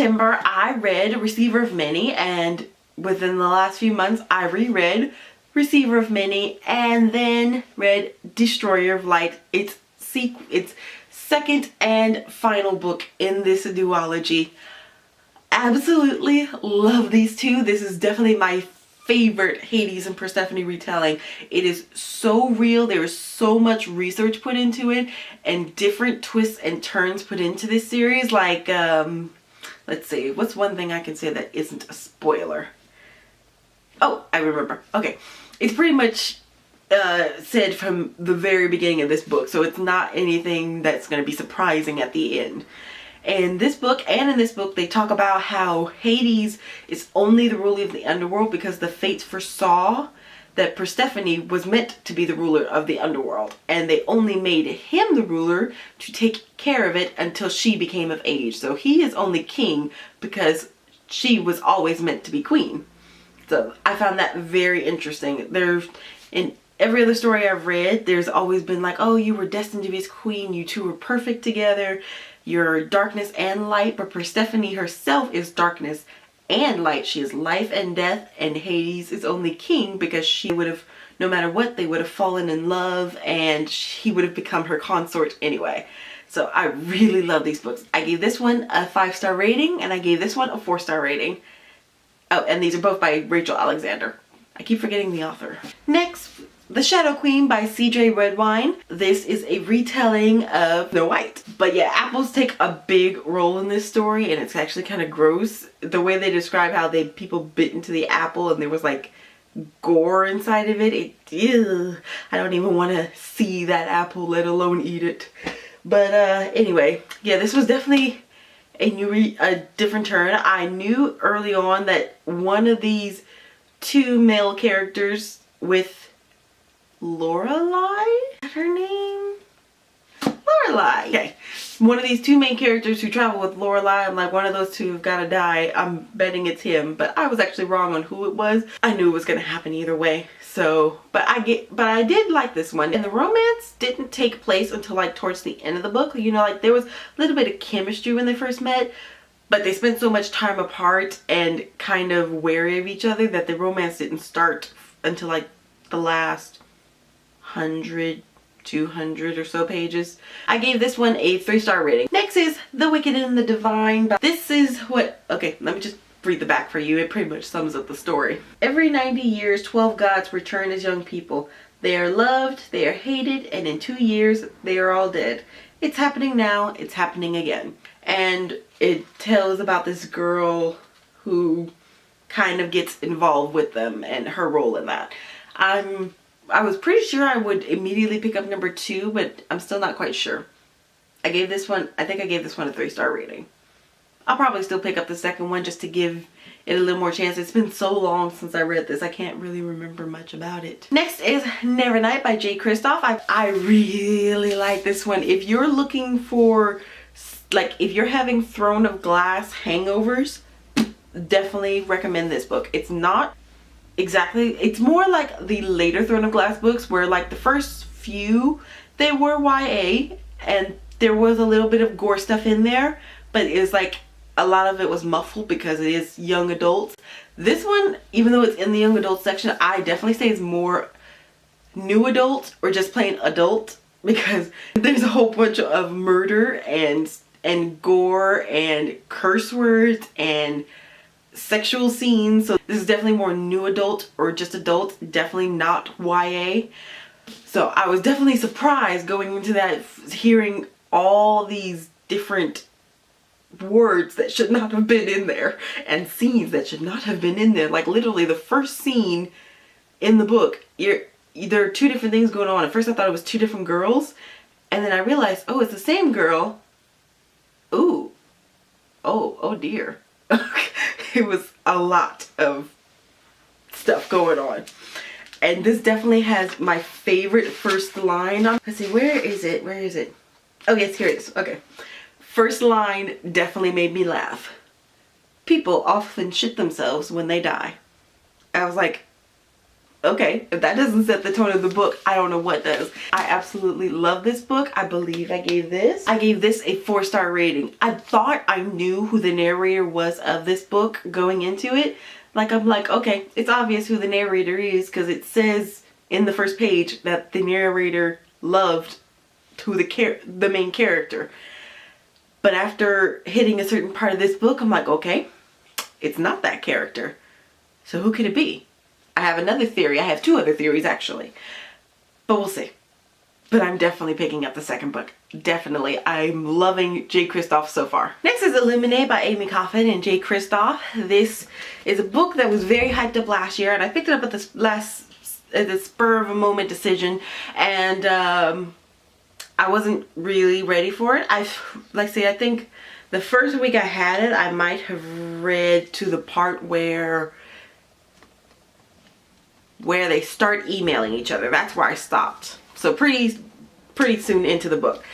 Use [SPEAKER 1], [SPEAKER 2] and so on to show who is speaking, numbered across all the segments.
[SPEAKER 1] September, I read Receiver of Many, and within the last few months, I reread Receiver of Many and then read Destroyer of Light. It's second and final book in this duology. Absolutely love these two. This is definitely my favorite Hades and Persephone retelling. It is so real. There is so much research put into it and different twists and turns put into this series. Like, let's see, what's one thing I can say that isn't a spoiler? Oh, I remember. Okay. It's pretty much said from the very beginning of this book, so it's not anything that's going to be surprising at the end. In this book and in this book, they talk about how Hades is only the ruler of the underworld because the fates foresaw that Persephone was meant to be the ruler of the underworld, and they only made him the ruler to take care of it until she became of age. So he is only king because she was always meant to be queen. So I found that very interesting. In every other story I've read, there's always been like, oh, you were destined to be his queen, you two were perfect together, you're darkness and light. But Persephone herself is darkness and light. She is life and death, and Hades is only king because she would have, no matter what, they would have fallen in love and he would have become her consort anyway. So I really love these books. I gave this one a 5-star rating and I gave this one a 4-star rating. Oh, and these are both by Rachel Alexander. I keep forgetting the author. Next, The Shadow Queen by C.J. Redwine. This is a retelling of Snow White. But yeah, apples take a big role in this story, and it's actually kind of gross. The way they describe how people bit into the apple and there was like gore inside of it. Ew, I don't even want to see that apple, let alone eat it. But anyway, yeah, this was definitely a different turn. I knew early on that one of these two male characters with Lorelai, is that her name? Lorelai. Okay. One of these two main characters who travel with Lorelai, I'm like, one of those two have got to die. I'm betting it's him, but I was actually wrong on who it was. I knew it was going to happen either way. So, but I did like this one. And the romance didn't take place until like towards the end of the book. You know, like there was a little bit of chemistry when they first met, but they spent so much time apart and kind of wary of each other that the romance didn't start until like the last 100, 200 or so pages. I gave this one a 3-star rating. Next is The Wicked and the Divine. This is what, okay, let me just read the back for you. It pretty much sums up the story. Every 90 years, 12 gods return as young people. They are loved, they are hated, and in 2 years, they are all dead. It's happening now, it's happening again. And it tells about this girl who kind of gets involved with them and her role in that. I was pretty sure I would immediately pick up number 2, but I'm still not quite sure. I think I gave this one a 3-star rating. I'll probably still pick up the second one just to give it a little more chance. It's been so long since I read this, I can't really remember much about it. Next is Nevernight by Jay Kristoff. I really like this one. If you're looking for, like, if you're having Throne of Glass hangovers, definitely recommend this book. It's not exactly, it's more like the later Throne of Glass books where like the first few, they were YA and there was a little bit of gore stuff in there, but it's like a lot of it was muffled because it is young adults. This one, even though it's in the young adult section, I definitely say it's more new adult or just plain adult, because there's a whole bunch of murder and gore and curse words and sexual scenes. So this is definitely more new adult or just adult, definitely not YA. So I was definitely surprised going into that, hearing all these different words that should not have been in there and scenes that should not have been in there. Like literally the first scene in the book, there are 2 different things going on. At first I thought it was 2 different girls, and then I realized, oh, it's the same girl. Ooh. Oh dear. It was a lot of stuff going on. And this definitely has my favorite first line. Let's see, where is it? Where is it? Oh yes, here it is. Okay. First line definitely made me laugh. People often shit themselves when they die. I was like, okay, if that doesn't set the tone of the book, I don't know what does. I absolutely love this book. I believe I gave this a 4-star rating. I thought I knew who the narrator was of this book going into it. Like, I'm like, okay, it's obvious who the narrator is because it says in the first page that the narrator loved the main character. But after hitting a certain part of this book, I'm like, okay, it's not that character. So who could it be? I have another theory. I have 2 other theories actually, but we'll see. But I'm definitely picking up the second book. Definitely. I'm loving Jay Kristoff so far. Next is Illuminated by Amy Coffin and Jay Kristoff. This is a book that was very hyped up last year, and I picked it up at the spur of a moment decision, and I wasn't really ready for it. I think the first week I had it, I might have read to the part where they start emailing each other. That's where I stopped. So pretty soon into the book.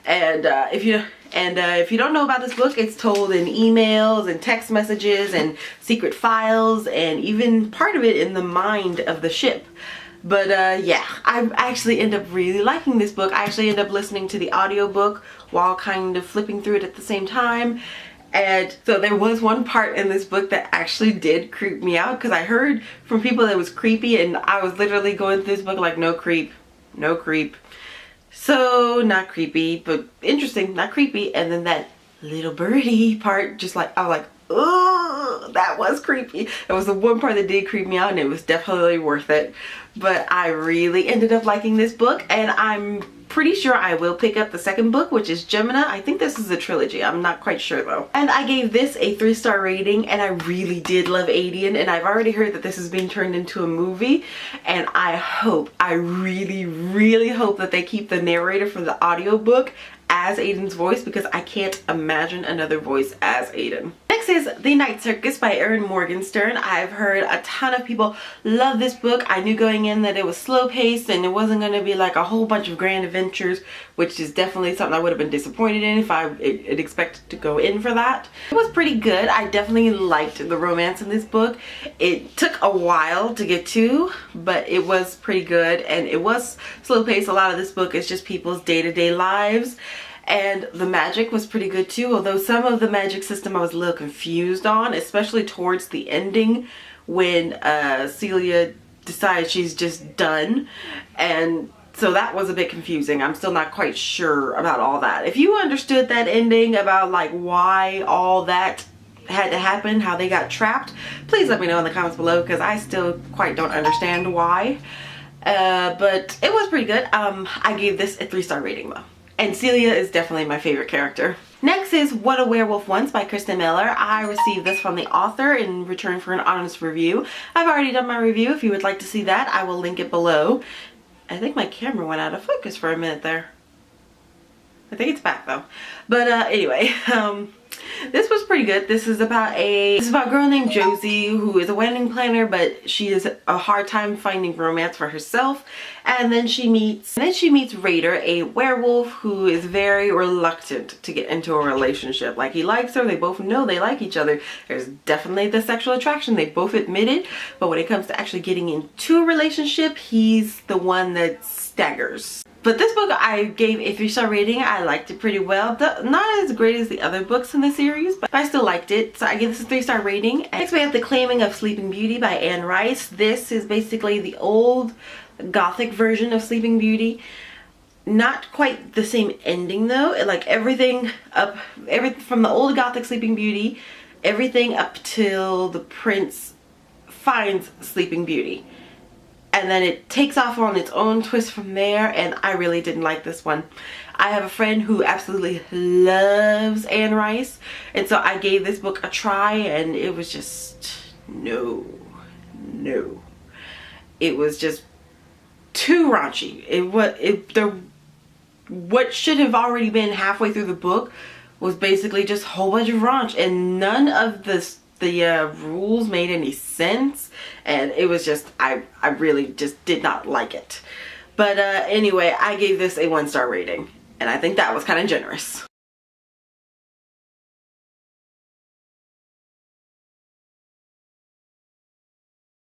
[SPEAKER 1] And if you don't know about this book, it's told in emails and text messages and secret files, and even part of it in the mind of the ship. But yeah, I actually end up really liking this book. I actually end up listening to the audiobook while kind of flipping through it at the same time. And so there was one part in this book that actually did creep me out, because I heard from people that it was creepy, and I was literally going through this book like, no creep, no creep. So not creepy, but interesting, not creepy. And then that little birdie part, just like, I was like, oh, that was creepy. That was the one part that did creep me out, and it was definitely worth it. But I really ended up liking this book, and I'm pretty sure I will pick up the second book, which is Gemina. I think this is a trilogy. I'm not quite sure though. And I gave this a 3-star rating, and I really did love Aiden, and I've already heard that this is being turned into a movie, and I really hope that they keep the narrator for the audiobook as Aiden's voice, because I can't imagine another voice as Aiden. Next is The Night Circus by Erin Morgenstern. I've heard a ton of people love this book. I knew going in that it was slow paced and it wasn't going to be like a whole bunch of grand adventures, which is definitely something I would have been disappointed in if I had expected to go in for that. It was pretty good. I definitely liked the romance in this book. It took a while to get to, but it was pretty good, and it was slow paced. A lot of this book is just people's day-to-day lives. And the magic was pretty good too, although some of the magic system I was a little confused on, especially towards the ending when Celia decides she's just done. And so that was a bit confusing. I'm still not quite sure about all that. If you understood that ending, about like why all that had to happen, how they got trapped, please let me know in the comments below, because I still quite don't understand why. But it was pretty good. I gave this a 3-star rating though. And Celia is definitely my favorite character. Next is What a Werewolf Wants by Kristen Miller. I received this from the author in return for an honest review. I've already done my review. If you would like to see that, I will link it below. I think my camera went out of focus for a minute there. I think it's back though. But anyway, this was pretty good. This is about a girl named Josie who is a wedding planner, but she has a hard time finding romance for herself. And then she meets Raider, a werewolf who is very reluctant to get into a relationship. Like, he likes her, they both know they like each other. There's definitely the sexual attraction, they both admit it, but when it comes to actually getting into a relationship, he's the one that staggers. But this book I gave a 3-star rating. I liked it pretty well. Not as great as the other books in the series, but I still liked it. So I gave this a 3-star rating. Next we have The Claiming of Sleeping Beauty by Anne Rice. This is basically the old gothic version of Sleeping Beauty. Not quite the same ending though. Like everything from the old gothic Sleeping Beauty, everything up till the prince finds Sleeping Beauty. And then it takes off on its own twist from there, and I really didn't like this one. I have a friend who absolutely loves Anne Rice, and so I gave this book a try, and it was just no. It was just too raunchy. What should have already been halfway through the book was basically just a whole bunch of raunch, and none of the rules made any sense, and it was just, I really just did not like it. But anyway, I gave this a 1-star rating, and I think that was kind of generous.